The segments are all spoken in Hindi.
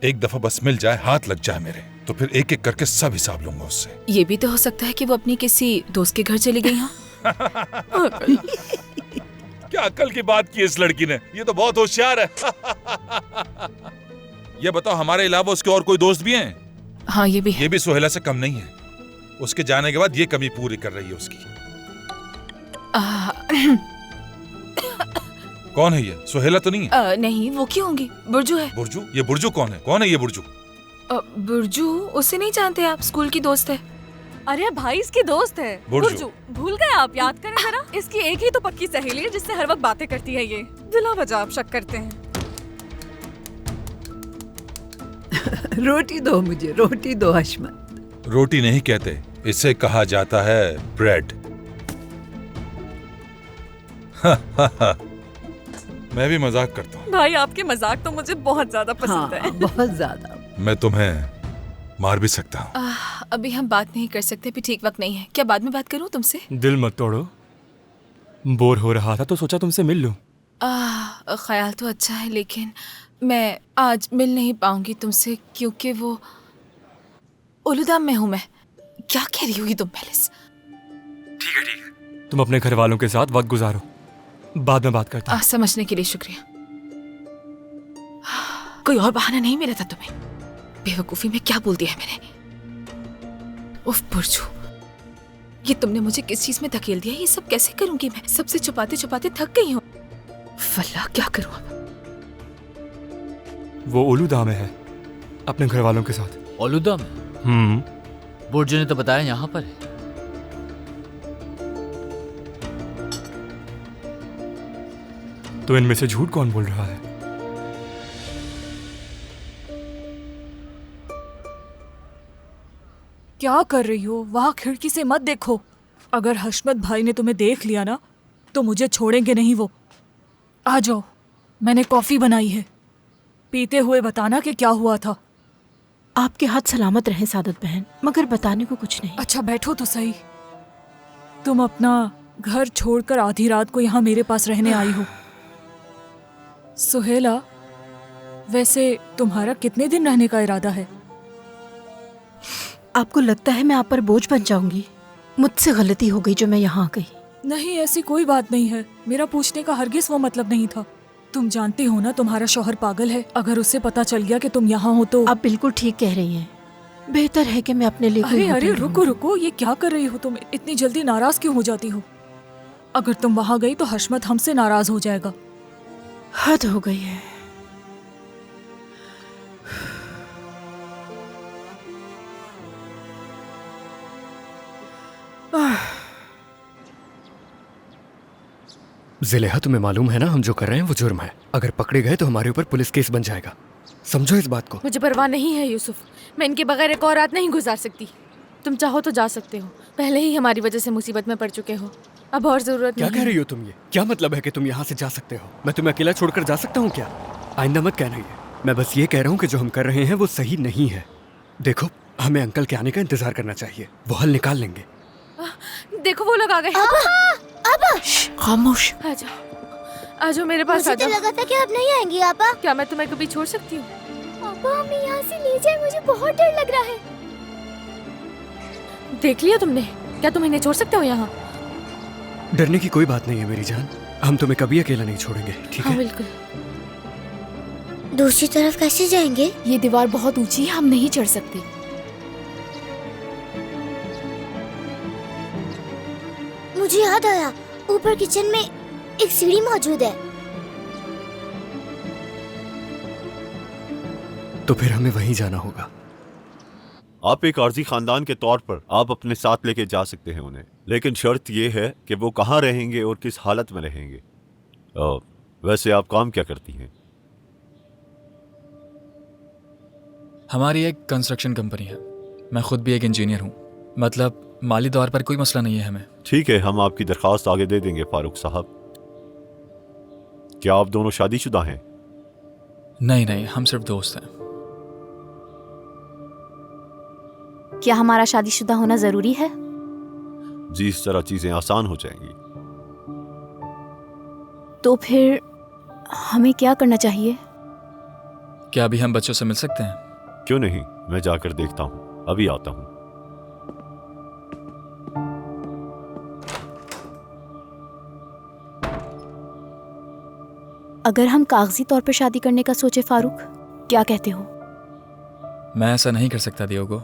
एक दफा बस मिल जाए, हाथ लग जाए मेरे, तो फिर एक एक करके सब हिसाब लूंगा उससे। ये भी तो हो सकता है कि वो अपनी किसी दोस्त के घर चली गई हो। क्या अक्ल की बात की इस लड़की ने, ये तो बहुत होशियार है। ये बताओ, हमारे अलावा उसके और कोई दोस्त भी हैं? हाँ ये भी है। ये भी सुहेला से कम नहीं है। उसके जाने के बाद ये कमी पूरी कर रही है उसकी। कौन है ये? सुहेला तो नहीं है? नहीं, वो क्यों होंगी? बुर्जू है। बुर्जू? ये बुर्जू कौन है? कौन है ये बुर्जू? बुर्जू? उसे नहीं जानते आप? स्कूल की दोस्त है। अरे भाई, इसकी दोस्त है बुर्जू। भूल गए आप? याद करें जरा। इसकी एक ही तो पक्की सहेली है जिससे हर वक्त बातें करती है। ये बिला वजह आप शक करते हैं। रोटी दो मुझे, रोटी दो हशमत। रोटी नहीं कहते, इसे कहा जाता है ब्रेड। मैं भी मजाक करता हूँ। भाई, आपके मजाक तो मुझे बहुत ज्यादा पसंद है। बहुत ज्यादा। मैं तुम्हें मार भी सकता हूँ। अभी हम बात नहीं कर सकते, अभी ठीक वक्त नहीं है। क्या बाद में बात करूँ तुमसे? दिल मत तोड़ो, बोर हो रहा था तो सोचा तुमसे मिल लूं। ख्याल तो अच्छा है, लेकिन मैं आज मिल नहीं पाऊंगी तुमसे, क्योंकि वो उलूदाम में हूँ मैं। क्या कह रही होगी तुम मेलिस? ठीक है, तुम अपने घर वालों के साथ वक्त गुजारो, बाद में बात करते हैं। समझने के लिए शुक्रिया। कोई और बहाना नहीं मिला था तुम्हें? बेवकूफी में क्या बोल दिया है मैंने? उफ बुर्जू, ये तुमने मुझे किस चीज में धकेल दिया? ये सब कैसे करूंगी मैं? सबसे छुपाते छुपाते थक गई हूँ। वल्लाह, क्या करूँ अब? वो उलूदा में है, अपने घर वालों के साथ। ओलूदा में? बुर्जू ने तो बताया यहाँ पर है। तो इनमें से झूठ कौन बोल रहा है? क्या कर रही हो? वहाँ खिड़की से मत देखो। अगर हशमत भाई ने तुम्हें देख लिया ना, तो मुझे छोड़ेंगे नहीं वो। आ जाओ, मैंने कॉफी बनाई है, पीते हुए बताना कि क्या हुआ था। आपके हाथ सलामत रहे सादत बहन, मगर बताने को कुछ नहीं। अच्छा बैठो तो सही। तुम अपना घर छोड़कर आधी रात को यहाँ मेरे पास रहने आई हो। सुहेला, वैसे तुम्हारा कितने दिन रहने का इरादा है? आपको लगता है मैं आप पर बोझ बन जाऊंगी? मुझसे गलती हो गई जो मैं यहाँ आ गई। नहीं, ऐसी कोई बात नहीं है। मेरा पूछने का हरगिज वो मतलब नहीं था। तुम जानती हो ना, तुम्हारा शौहर पागल है। अगर उसे पता चल गया कि तुम यहाँ हो तो। आप बिल्कुल ठीक कह रही हैं। बेहतर है कि मैं अपने लिए अरे अरे, रुको रुको, ये क्या कर रही हो तुम? इतनी जल्दी नाराज क्यों हो जाती हो? अगर तुम वहाँ गई तो हशमत हमसे नाराज हो जाएगा। हद हो गई है। ज़ुलेहा, तुम्हें मालूम है ना हम जो कर रहे हैं वो जुर्म है। अगर पकड़े गए तो हमारे ऊपर पुलिस केस बन जाएगा। समझो इस बात को। मुझे परवाह नहीं है यूसुफ, मैं इनके बगैर एक और रात नहीं गुजार सकती। तुम चाहो तो जा सकते हो, पहले ही हमारी वजह से मुसीबत में पड़ चुके हो, अब और जरूरत नहीं। क्या कह रही हो तुम? ये क्या मतलब है कि तुम यहाँ से जा सकते हो? मैं तुम्हें अकेला छोड़कर जा सकता हूँ क्या? आइंदा मत कहना ये। मैं बस ये कह रहा हूँ कि जो हम कर रहे हैं वो सही नहीं है। देखो, हमें अंकल के आने का इंतजार करना चाहिए, वो हल निकाल लेंगे। देखो वो लोग आ गए। खामोश। आ जाओ मेरे पास। मुझे तो लगा था कि आप नहीं आएंगी आपा। क्या मैं तुम्हें कभी छोड़ सकती हूँ? आपा, हमें यहाँ से ले जाए, मुझे बहुत डर लग रहा है। देख लिया तुमने? क्या तुम इन्हें छोड़ सकते हो यहाँ? डरने की कोई बात नहीं है मेरी जान, हम तुम्हें कभी अकेला नहीं छोड़ेंगे, ठीक है? बिल्कुल। दूसरी तरफ कैसे जाएंगे? ये दीवार बहुत ऊंची है, हम नहीं चढ़ सकते। मुझे याद आया, ऊपर किचन में एक सीढ़ी मौजूद है। तो फिर हमें वहीं जाना होगा। आप एक आर्जी खानदान के तौर पर आप अपने साथ लेके जा सकते हैं उन्हें, लेकिन शर्त यह है कि वो कहाँ रहेंगे और किस हालत में रहेंगे। वैसे आप काम क्या करती हैं? हमारी एक कंस्ट्रक्शन कंपनी है, मैं खुद भी एक इंजीनियर हूँ। मतलब माली तौर पर कोई मसला नहीं है हमें। ठीक है, हम आपकी दरख्वास्त आगे दे देंगे फारूक साहब। क्या आप दोनों शादीशुदा हैं? नहीं नहीं, हम सिर्फ दोस्त हैं। क्या हमारा शादीशुदा होना जरूरी है? जी, इस तरह चीजें आसान हो जाएंगी। तो फिर हमें क्या करना चाहिए? क्या अभी हम बच्चों से मिल सकते हैं? क्यों नहीं, मैं जाकर देखता हूँ, अभी आता हूँ। अगर हम कागजी तौर पर शादी करने का सोचे फारूक, क्या कहते हो? मैं ऐसा नहीं कर सकता डियोगो।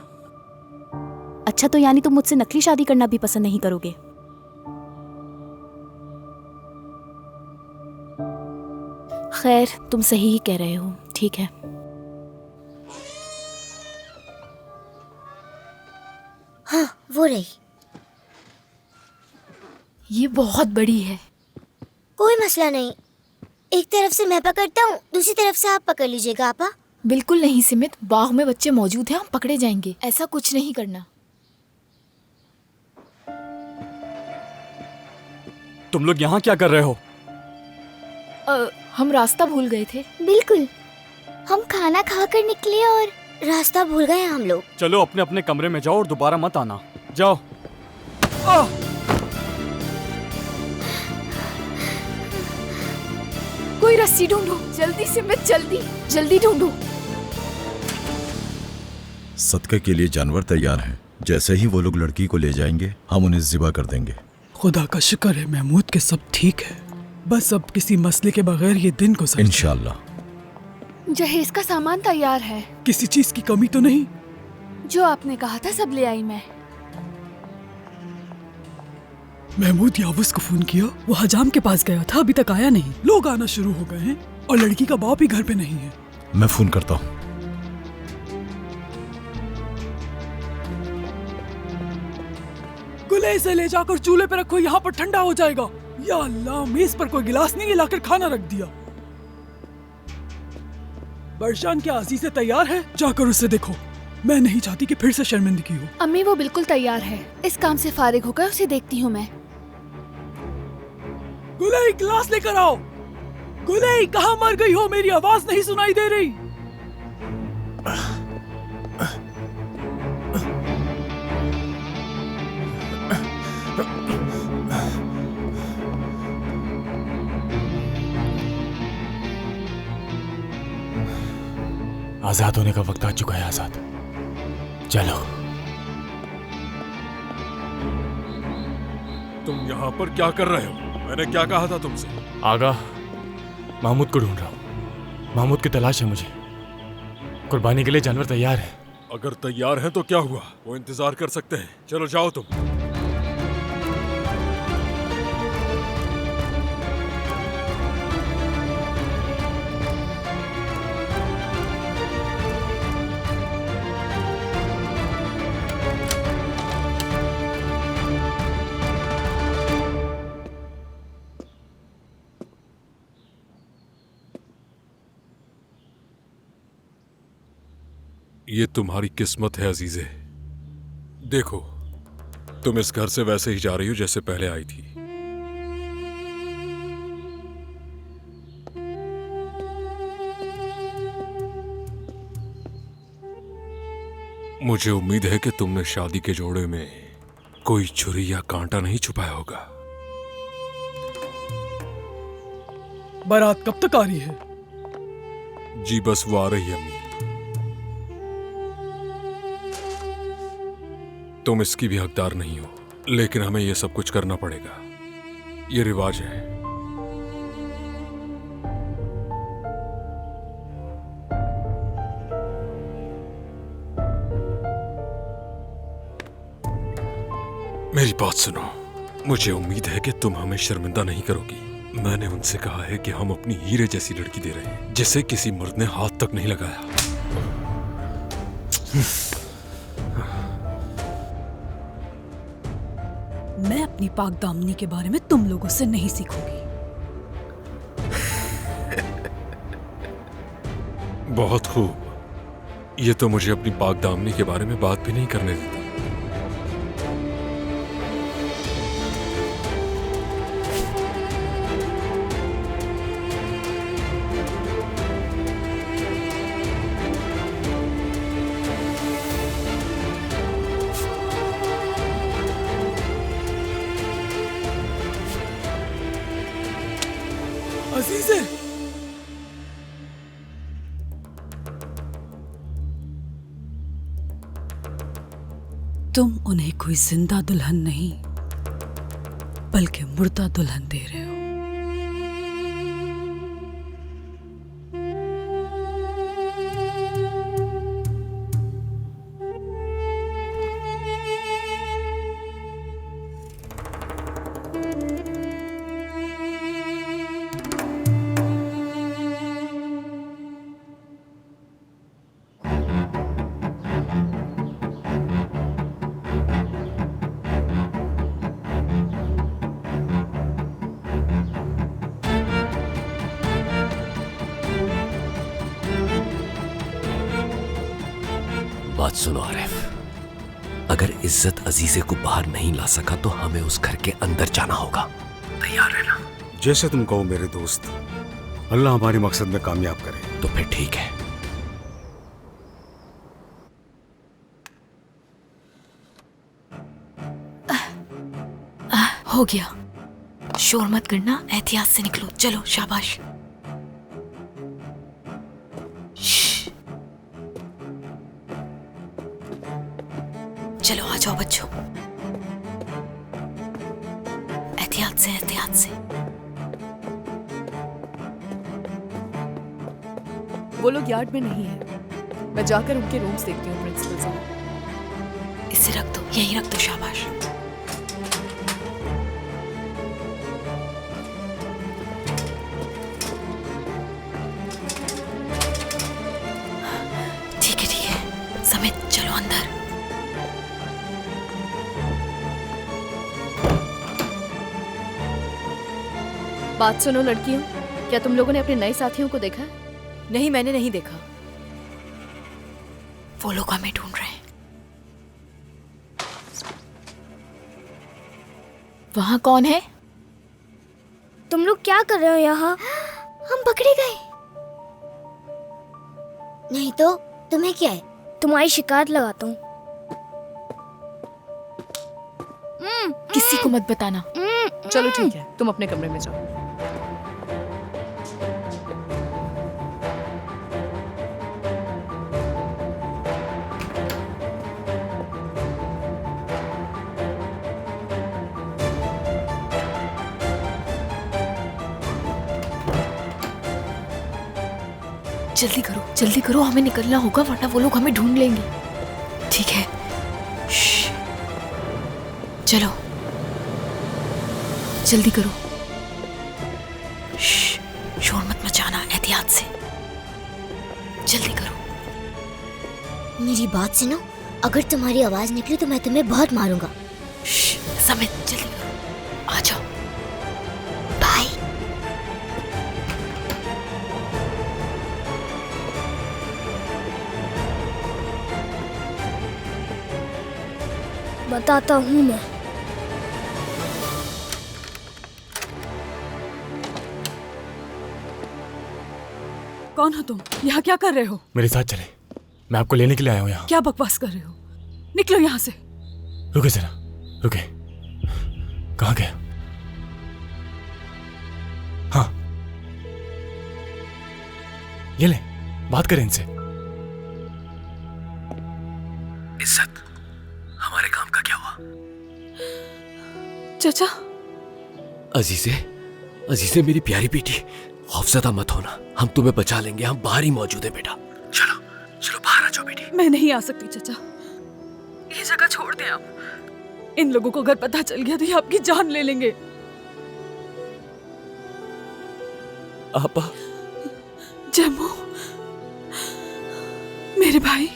अच्छा, तो यानी तुम मुझसे नकली शादी करना भी पसंद नहीं करोगे? खैर, तुम सही ही कह रहे हो। ठीक है। हाँ, वो रही। ये बहुत बड़ी है। कोई मसला नहीं, एक तरफ से मैं पकड़ता हूँ, दूसरी तरफ से आप पकड़ लीजिएगा आपा। बिल्कुल नहीं सिमित, बाग में बच्चे मौजूद हैं, हम पकड़े जाएंगे। ऐसा कुछ नहीं करना। तुम लोग यहाँ क्या कर रहे हो? हम रास्ता भूल गए थे। बिल्कुल, हम खाना खाकर निकले और रास्ता भूल गए हम लोग। चलो अपने अपने कमरे में जाओ और दोबारा मत आना। जाओ। कोई रस्सी ढूंढो, जल्दी सिमित, जल्दी जल्दी ढूंढो। सदके के लिए जानवर तैयार हैं। जैसे ही वो लोग लड़की को ले जाएंगे, हम उन्हें ज़िबा कर देंगे। खुदा का शुक्र है महमूद के सब ठीक है। बस अब किसी मसले के बगैर ये दिन गुजर इंशाल्लाह। जहेज का सामान तैयार है। किसी चीज की कमी तो नहीं? जो आपने कहा था सब ले आई मैं। महमूद यावुस को फोन किया, वो हजाम के पास गया था, अभी तक आया नहीं। लोग आना शुरू हो गए हैं और लड़की का बाप भी घर पे नहीं है। मैं फोन करता हूँ। गुले से ले जाकर चूल्हे पे रखो, यहाँ पर ठंडा हो जाएगा। या अल्लाह, मेज पर कोई गिलास नहीं लाकर खाना रख दिया। बरशान क्या अजीज से तैयार है? जाकर उससे देखो। मैं नहीं चाहती कि फिर से शर्मिंदगी हो। अम्मी वो बिल्कुल तैयार है। इस काम से फारिग होकर उसे देखती हूँ मैं। गुले, गिलास लेकर आओ। गुले, कहाँ मर गई हो? मेरी आवाज नहीं सुनाई दे रही। आजाद होने का वक्त आ चुका है। आजाद, चलो। तुम यहाँ पर क्या कर रहे हो? मैंने क्या कहा था तुमसे? आगा, महमूद को ढूंढ रहा हूँ। महमूद की तलाश है मुझे। कुर्बानी के लिए जानवर तैयार है। अगर तैयार हैं तो क्या हुआ? वो इंतजार कर सकते हैं। चलो जाओ तुम। ये तुम्हारी किस्मत है अजीजे। देखो, तुम इस घर से वैसे ही जा रही हो जैसे पहले आई थी। मुझे उम्मीद है कि तुमने शादी के जोड़े में कोई छुरी या कांटा नहीं छुपाया होगा। बारात कब तक आ रही है? जी बस वो आ रही है अम्मी। तुम इसकी भी हकदार नहीं हो, लेकिन हमें यह सब कुछ करना पड़ेगा। ये रिवाज है। मेरी बात सुनो। मुझे उम्मीद है कि तुम हमें शर्मिंदा नहीं करोगी। मैंने उनसे कहा है कि हम अपनी हीरे जैसी लड़की दे रहे हैं, जिसे किसी मर्द ने हाथ तक नहीं लगाया। मैं अपनी पाक दामनी के बारे में तुम लोगों से नहीं सीखूंगी। बहुत खूब। ये तो मुझे अपनी पाक दामनी के बारे में बात भी नहीं करने देता। तुम उन्हें कोई जिंदा दुल्हन नहीं बल्कि मुर्दा दुल्हन दे रहे हो। बात सुनो आरिफ, अगर इज्जत अजीजे को बाहर नहीं ला सका तो हमें उस घर के अंदर जाना होगा। तैयार रहना। जैसे तुम कहो मेरे दोस्त, अल्लाह हमारे मकसद में कामयाब करे। तो फिर ठीक है। हो गया, शोर मत करना, एहतियात से निकलो। चलो शाबाश। चलो आ जाओ बच्चों, एहतियात से, एहतियात से। वो लोग यार्ड में नहीं है, मैं जाकर उनके रूम्स देखती हूँ प्रिंसिपल साहब। इसे रख दो, यहीं रख दो, शाबाश। ठीक है, समित चलो अंदर। बात सुनो लड़कियों, क्या तुम लोगों ने अपने नए साथियों को देखा? नहीं, मैंने नहीं देखा। वो लोग हमें ढूंढ रहे हैं। वहां कौन है? तुम लोग क्या कर रहे हो यहाँ? हम पकड़े गए। नहीं तो तुम्हें क्या है? तुम्हारी शिकायत लगाता हूँ। किसी को मत बताना। चलो ठीक है, तुम अपने कमरे में जाओ। जल्दी करो, जल्दी करो, हमें निकलना होगा वरना वो लोग हमें ढूंढ लेंगे। ठीक है, चलो जल्दी करो। शोर मत मचाना, एहतियात से। जल्दी करो। मेरी बात सुनो, अगर तुम्हारी आवाज निकली तो मैं तुम्हें बहुत मारूंगा। समित जल्दी करो, आ जाओ। बाय। बताता हूँ मैं। कौन हो तुम? यहाँ क्या कर रहे हो? मेरे साथ चले, मैं आपको लेने के लिए आया हूँ यहाँ। क्या बकवास कर रहे हो? निकलो यहाँ से। रुके जरा, रुके। कहाँ गया? हाँ, ये ले, बात करें इनसे। इज्जत, हमारे काम का क्या हुआ? चाचा। अजीजे, अजीजे मेरी प्यारी बेटी, खौफजदा मत होना, हम तुम्हें बचा लेंगे, हम बाहर ही मौजूद है बेटा। चलो चलो बाहर आ जाओ बेटी। मैं नहीं आ सकती चाचा, ये जगह छोड़ दें आप। इन लोगों को अगर पता चल गया तो ये आपकी जान ले लेंगे। आपा। जम्मू, मेरे भाई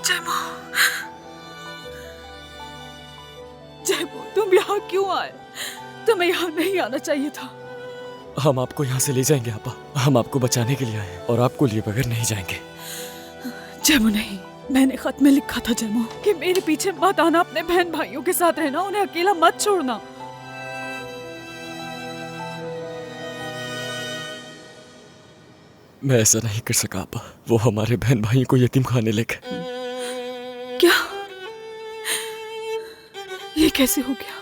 जम्मू। जम्मू, तुम यहाँ क्यों आए? तुम्हें यहाँ नहीं आना चाहिए था। हम आपको यहाँ से ले जाएंगे आपा, हम आपको बचाने के लिए आए और आपको लिए बगैर नहीं जाएंगे। जम्मू नहीं, मैंने खत में लिखा था जम्मू कि मेरे पीछे मत आना, अपने बहन भाइयों के साथ रहना, उन्हें अकेला मत छोड़ना। मैं ऐसा नहीं कर सका आपा, वो हमारे बहन भाइयों को यतीम खाने ले गए। क्या? ये कैसे हो गया?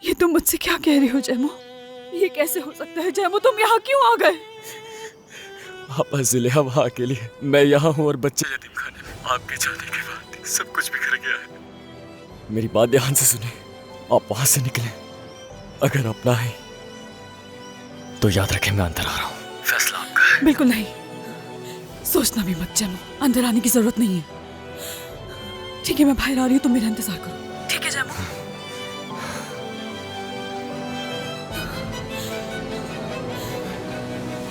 ये तुम मुझसे क्या कह रहे हो जम्मू? ये कैसे हो सकता है जम्मू? तुम यहाँ क्यों आ गए? आपा जिलेहा वहाँ अकेली है, मैं यहाँ हूँ और बच्चे यतीम खाने में। आपके जाने के बाद सब कुछ बिखर गया है। मेरी बात ध्यान से सुने। आप वहां से निकले, अगर अपना है तो याद रखें मैं अंदर आ रहा हूँ। फैसला आपका है। बिल्कुल नहीं, सोचना भी मत जैमो, अंदर आने की जरूरत नहीं है। ठीक है, मैं बाहर आ रही हूँ, तुम मेरा इंतजार करो। ठीक है जैमो।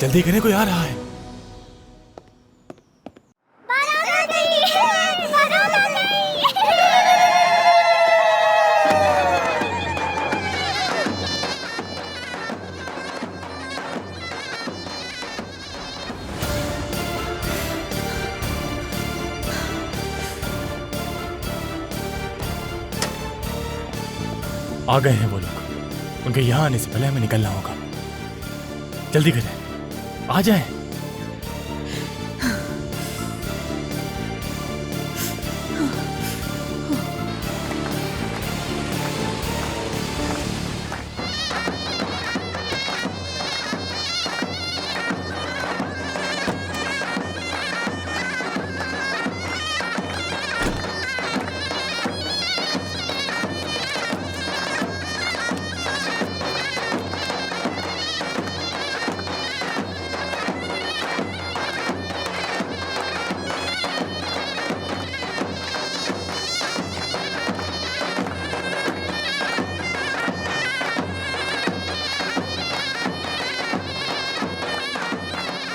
जल्दी करें, कोई आ रहा है। आ गए हैं वो लोग। उनके यहाँ आने से पहले हमें निकलना होगा। जल्दी करें, आ जाएं।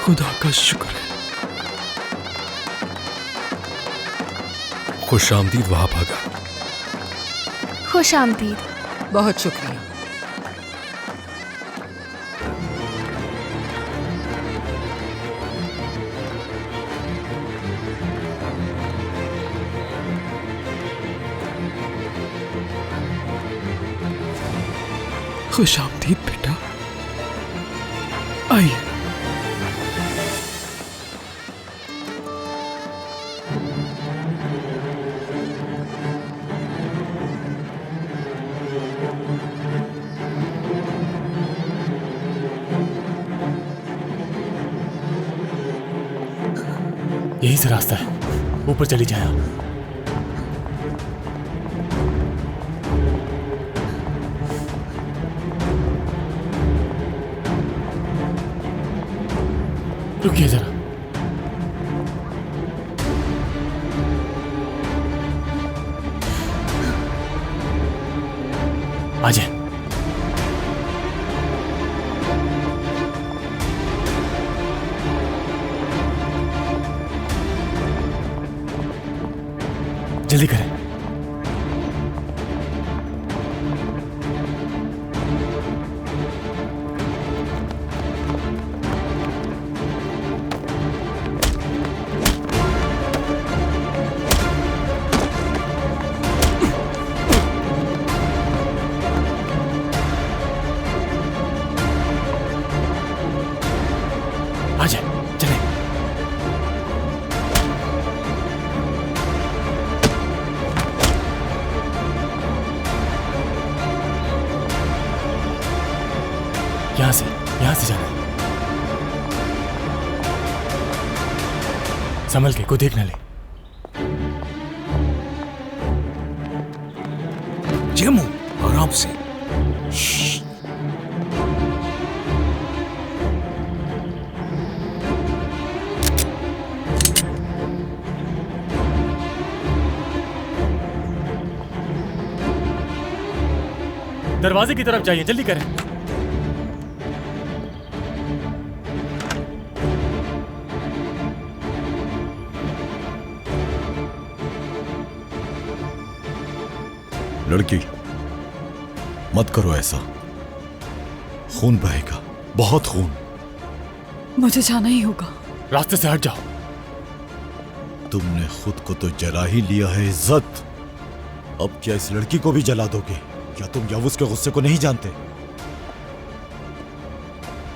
खुदा का शुक्र है। खुश आमदीद वहां भागा। खुश आमदीद। बहुत शुक्रिया। खुश आमदीद बेटा, आइए। यही से रास्ता है, ऊपर चली जाए आप। रुकिए जरा। आ जाए। जल्दी करें। आ जाए, चलें। यहाँ से जाना है। संभल के, कोई देख न ले। जेमू, आराम से। दरवाजे की तरफ जाइए, जल्दी करें। लड़की, मत करो ऐसा, खून बहेगा, बहुत खून। मुझे जाना ही होगा। रास्ते से हट जाओ। तुमने खुद को तो जला ही लिया है इज्जत, अब क्या इस लड़की को भी जला दोगे? क्या तुम यावुस के गुस्से को नहीं जानते?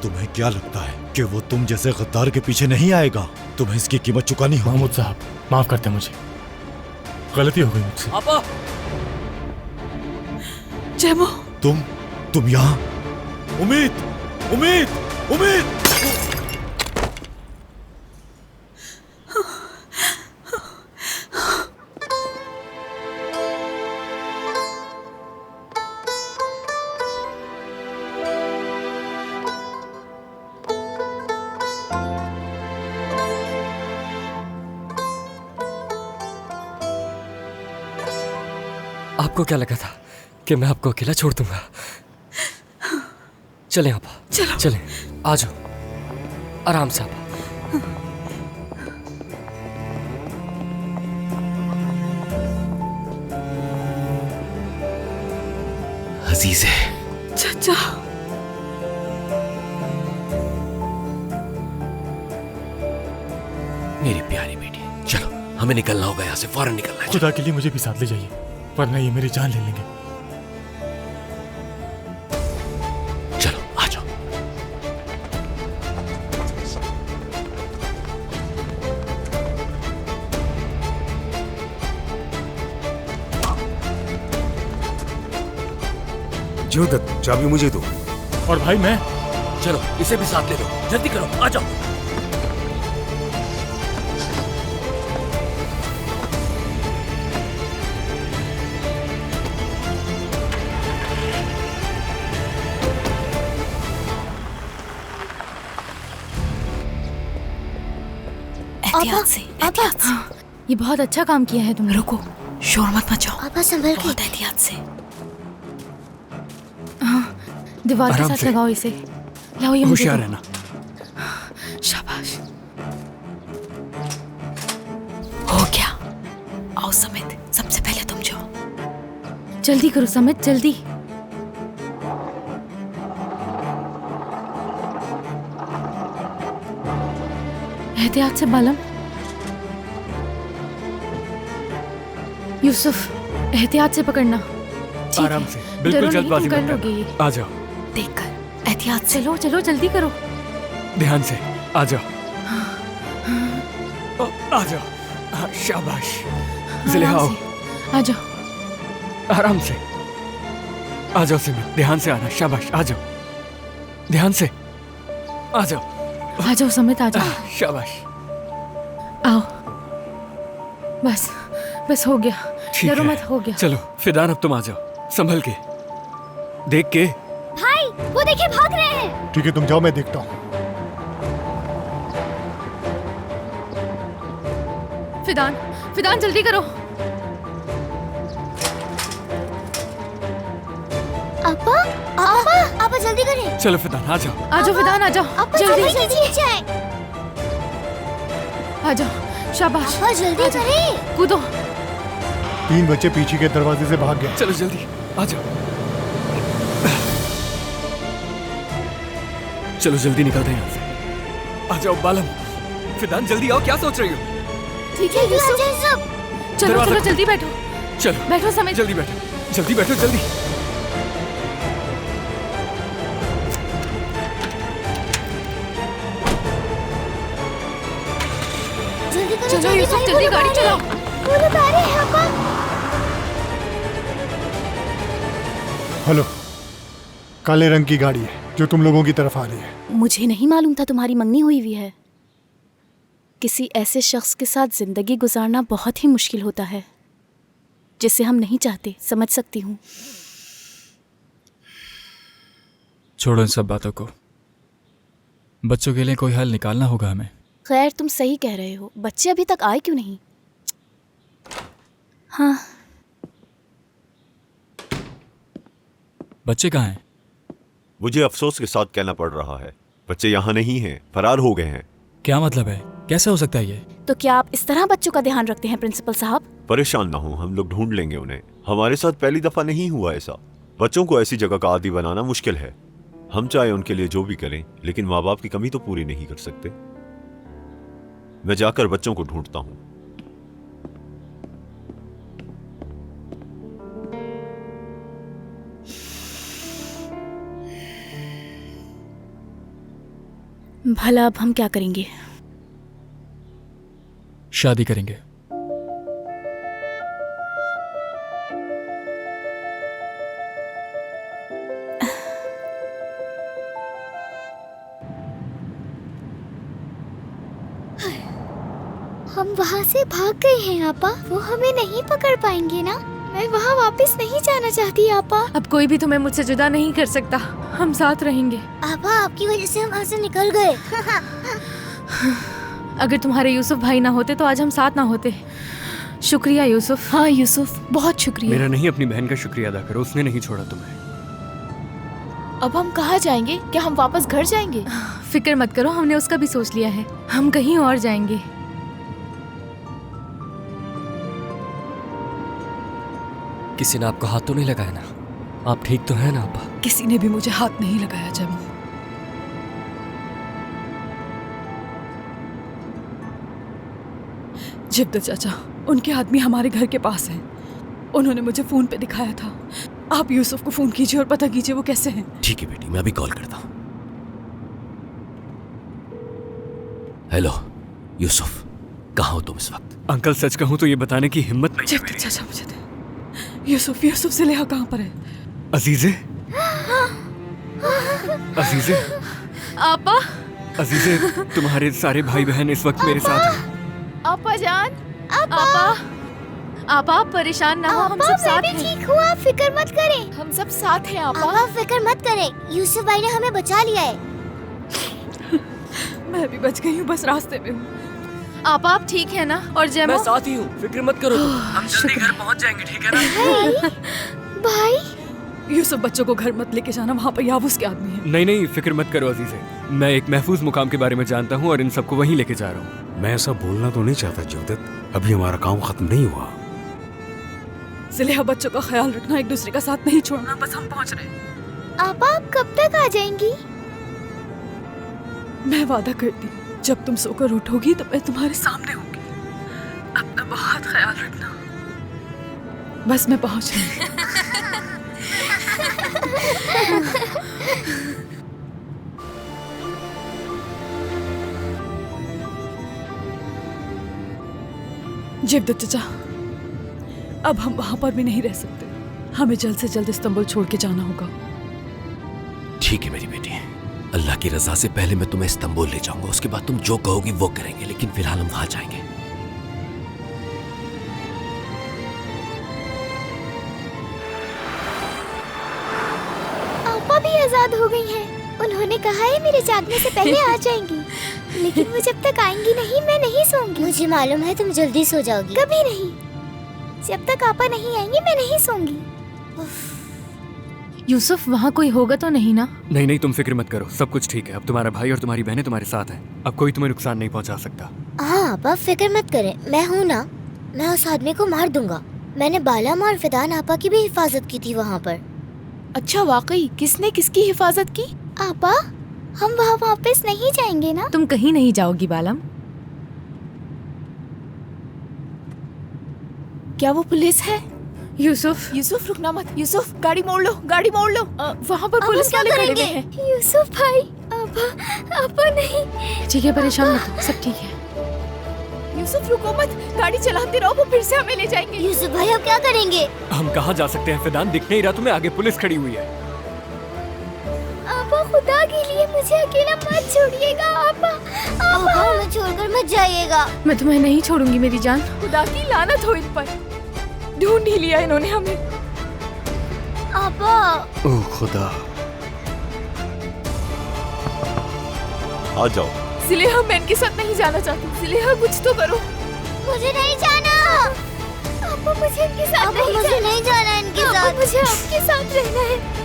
तुम्हें क्या लगता है कि वो तुम जैसे गद्दार के पीछे नहीं आएगा? तुम्हें इसकी कीमत चुकानी होगी। महमूद साहब, माफ करते मुझे, गलती हो गई मुझसे। आपा। जेमो, तुम यहाँ? उम्मीद, उम्मीद, उम्मीद। आपको क्या लगा था कि मैं आपको अकेला छोड़ दूंगा? चलें आपा, चलो। चलें, आ जाओ, आराम से आपा। अजीज़े, चाचा, मेरी प्यारी बेटी, चलो हमें निकलना होगा यहाँ से, फौरन निकलना है। खुदा के लिए मुझे भी साथ ले जाइए, वरना ये मेरी जान ले लेंगे। चलो आ जाओ। ज्योदत्त, चाबी मुझे दो। और भाई मैं? चलो इसे भी साथ ले लो, जल्दी करो, आ जाओ। एहतियात से, एहतियात से। ये बहुत अच्छा काम किया है तुमने। रुको, शोर मत मचाओ। आपा संभल के। बहुत एहतियात से। दीवार के आराम साथ से। लगाओ इसे। लाओ ये मुझे होशियार दो। रहना। शाबाश। हो गया। आओ समित, सबसे पहले तुम जाओ। जल्दी करो समित, जल्दी। एहतियात से बालम। यूसुफ, एहतियात से पकड़ना। ठीक आराम है। से, बिल्कुल डरो नहीं, जल्दबाजी तुम कर मत लोगे करना। ये। आ जाओ, देखकर, एहतियात से। चलो चलो जल्दी करो। ध्यान से, आ जाओ। आ जाओ, हाँ, शाबाश। जिलेहा आओ, आराम से। आ जाओ। आराम से। आ जाओ सिमी, ध्यान से आना, शाबाश, आ जाओ। ध्यान से, आ जाओ। आ जाओ समित, आ जाओ। शाबाश। आओ। बस बस हो गया। ठीक डरो है। मत, हो गया। चलो फिदान, अब तुम आ जाओ, संभल के, देख के। भाई वो देखिए भाग रहे हैं। ठीक है, तुम जाओ, मैं देखता हूँ। फिदान, फिदान जल्दी करो। आपा, आपा, आपा जल्दी करें। चलो फिदान, आ जाओ। आ जाओ फिदान, आ जाओ। आपा जल्दी जल्दी जाए। आ जाओ। शाबाश। आपा जल्दी करें। कूदो। 3 बच्चे पीछे के दरवाजे से भाग गए। चलो जल्दी, आ जाओ। चलो जल्दी निकलते हैं यहाँ से। आ जाओ बालम, फिदान जल्दी आओ, क्या सोच रही हो? ठीक है यूसुफ। चलो दरवाजा चलो खोलो। जल्दी बैठो। चलो बैठो समित। जल्दी बैठो, जल्दी बैठो, जल्दी। जल्दी करो, चलो जल्दी यूसुफ, भाई, जल्दी वो गाड़ी लोग आ चलाओ। रहे हैं। वो लोग आ रहे हैं आपा। हेलो, काले रंग की गाड़ी है जो तुम लोगों की तरफ आ रही है। मुझे नहीं मालूम था तुम्हारी मंगनी हुई हुई है। किसी ऐसे शख्स के साथ जिंदगी गुजारना बहुत ही मुश्किल होता है जिसे हम नहीं चाहते, समझ सकती हूँ। छोड़ो इन सब बातों को। बच्चों के लिए कोई हल निकालना होगा हमें। खैर तुम सही कह रहे हो, बच्चे अभी तक आए क्यों नहीं? हाँ, बच्चे कहाँ हैं? मुझे अफसोस के साथ कहना पड़ रहा है, बच्चे यहाँ नहीं हैं, फरार हो गए हैं। क्या मतलब है? कैसे हो सकता है ये? तो क्या आप इस तरह बच्चों का ध्यान रखते हैं प्रिंसिपल साहब? परेशान ना हो, हम लोग ढूंढ लेंगे उन्हें। हमारे साथ पहली दफा नहीं हुआ ऐसा। बच्चों को ऐसी जगह का आदी बनाना मुश्किल है। हम चाहे उनके लिए जो भी करें, लेकिन माँ बाप की कमी तो पूरी नहीं कर सकते। मैं जाकर बच्चों को ढूंढता हूँ। भला अब हम क्या करेंगे? शादी करेंगे। हम वहाँ से भाग गए हैं आपा, वो हमें नहीं पकड़ पाएंगे ना? मैं वहाँ वापस नहीं जाना चाहती आपा। अब कोई भी तुम्हें मुझसे जुदा नहीं कर सकता, हम साथ रहेंगे। आपा आपकी वजह से हम वहाँ से निकल गए। अगर तुम्हारे यूसुफ भाई ना होते तो आज हम साथ ना होते। शुक्रिया यूसुफ। हाँ यूसुफ, बहुत शुक्रिया। मेरा नहीं, अपनी बहन का शुक्रिया अदा करो, उसने नहीं छोड़ा तुम्हें। अब हम कहाँ जाएंगे? क्या हम वापस घर जाएंगे? फिक्र मत करो, हमने उसका भी सोच लिया है। हम कहीं और जाएंगे। किसी ने आपको हाथ तो नहीं लगाया ना? आप ठीक तो हैं ना अब्बा? किसी ने भी मुझे हाथ नहीं लगाया जब। जिब्द चाचा, उनके आदमी हमारे घर के पास हैं। उन्होंने मुझे फोन पे दिखाया था। आप यूसुफ को फोन कीजिए और पता कीजिए वो कैसे हैं। ठीक है बेटी, मैं अभी कॉल करता हूँ। हेलो यूसुफ, कहाँ हो तुम इस वक्त? अंकल सच कहूँ तो ये बताने की हिम्मत नहीं है जिब्द चाचा मुझे दे। यूसुफ ज़ुलेहा कहाँ पर है? अजीजे, अजीजे, आपा, अजीजे, तुम्हारे सारे भाई बहन इस वक्त मेरे साथ हैं। आपा जान, आपा, आप परेशान ना हो, हम सब साथ हैं। ठीक हूँ, आप फिक्र मत करें। हम सब साथ हैं आपा। आप फिक्र मत करें, यूसुफ भाई ने हमें बचा लिया है। मैं भी बच गई हूँ, बस रास्ते में हूँ। आप ठीक है ना? और जैमो? मैं साथ ही हूँ, फिक्र मत करो तुम। हम जल्दी घर पहुँच जाएंगे, ठीक है ना? भाई यूसुफ, बच्चों को घर मत लेके जाना, वहाँ पर यावूस के आदमी है। नहीं नहीं, फिक्र मत करो अजीजे, मैं एक महफूज मुकाम के बारे में जानता हूँ और इन सबको वहीं लेके जा रहा हूँ। मैं ऐसा बोलना तो नहीं चाहता जवदत, अभी हमारा काम खत्म नहीं हुआ। ज़ुलेहा, बच्चों का ख्याल रखना, एक दूसरे का साथ नहीं छोड़ना, बस हम पहुँच रहे हैं। आप कब तक आ जाएंगी? मैं वादा करती हूँ, जब तुम सोकर उठोगी तो मैं तुम्हारे सामने होंगी। अपना बहुत ख्याल रखना। बस मैं पहुँच रही हूँ। जिब्द चाचा, अब हम वहां पर भी नहीं रह सकते। हमें जल्द से जल्द इस्तांबुल छोड़ के जाना होगा। ठीक है मेरी बेटी, अल्लाह की रजा से पहले मैं तुम्हें इस्तांबुल ले जाऊंगा, उसके बाद तुम जो कहोगी वो करेंगे, लेकिन फिलहाल हम वहां जाएंगे। आपा भी आजाद हो गई हैं। उन्होंने कहा है मेरे जागने से पहले आ जाएंगी, लेकिन वो जब तक आएंगी नहीं मैं नहीं सोऊंगी। मुझे मालूम है तुम जल्दी सो जाओगी। कभी नहीं, जब तक आपा नहीं आएंगे मैं नहीं सोऊंगी। यूसुफ, वहाँ कोई होगा तो नहीं ना? नहीं नहीं, तुम फिक्र मत करो, सब कुछ ठीक है। अब तुम्हारा भाई और तुम्हारी बहनें तुम्हारे साथ हैं, अब कोई तुम्हें नुकसान नहीं पहुंचा सकता। हाँ आपा, फिक्र मत करें, मैं हूँ ना। मैं उस आदमी को मार दूंगा। मैंने बालाम और फिदान आपा की भी हिफाजत की थी वहाँ पर। अच्छा, वाकई? किसने किसकी हिफाजत की? आपा, हम वहाँ वापस नहीं जाएंगे ना? तुम कहीं नहीं जाओगी बालम। क्या वो पुलिस है? यूसुफ, यूसुफ रुकना मत। यूसुफ, गाड़ी मोड़ लो, गाड़ी मोड़ लो। वहाँ पर पुलिस वाले खड़े हुए हैं। यूसुफ भाई, आपा नहीं। ठीक है, परेशान मत हो, सब ठीक है। यूसुफ रुको मत, गाड़ी चलाते रहो, वो फिर से हमें ले जाएंगे। यूसुफ भाई, अब क्या करेंगे? हम कहाँ जा सकते हैं? फिदान दिख नहीं रहा तुम्हें? आगे पुलिस खड़ी हुई है। आपा, खुदा के लिए मुझे अकेला मत छोड़िएगा। आपा, हमें छोड़कर मत जाइएगा। मैं तुम्हें नहीं छोड़ूंगी मेरी जान। खुदा की लानत हो इन पर, ढूंढ ही लिया इन्होंने हमें। आपा, ओह खुदा। आ जाओ। ज़ुलेहा, मैं इनके साथ नहीं जाना चाहती। ज़ुलेहा, कुछ तो करो। मुझे नहीं जाना। आपा, मुझे इनके साथ नहीं जाना। इनके साथ मुझे आपके साथ रहना है।